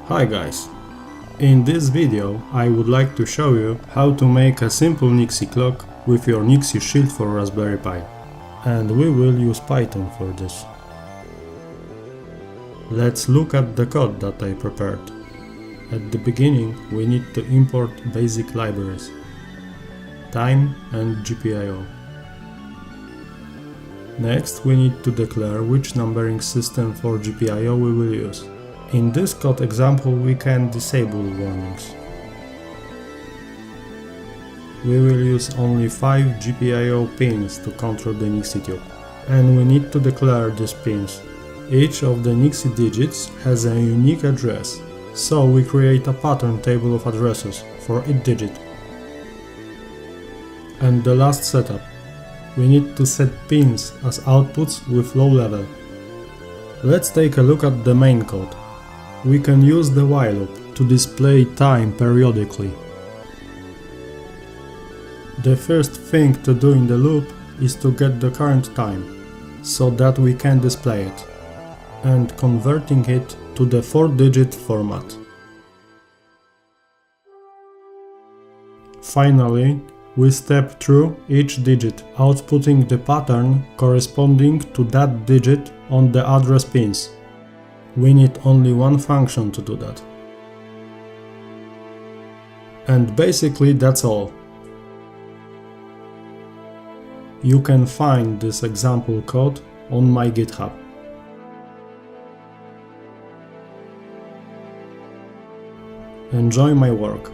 Hi guys! In this video I would like to show you how to make a simple Nixie clock with your Nixie shield for Raspberry Pi. And we will use Python for this. Let's look at the code that I prepared. At the beginning we need to import basic libraries, time and GPIO. Next we need to declare which numbering system for GPIO we will use. In this code example we can disable warnings. We will use only 5 GPIO pins to control the Nixie tube. And we need to declare these pins. Each of the Nixie digits has a unique address, so we create a pattern table of addresses for each digit. And the last setup. We need to set pins as outputs with low level. Let's take a look at the main code. We can use the while loop to display time periodically. The first thing to do in the loop is to get the current time, so that we can display it, and converting it to the 4-digit format. Finally, we step through each digit, outputting the pattern corresponding to that digit on the address pins. We need only one function to do that. And basically that's all. You can find this example code on my GitHub. Enjoy my work.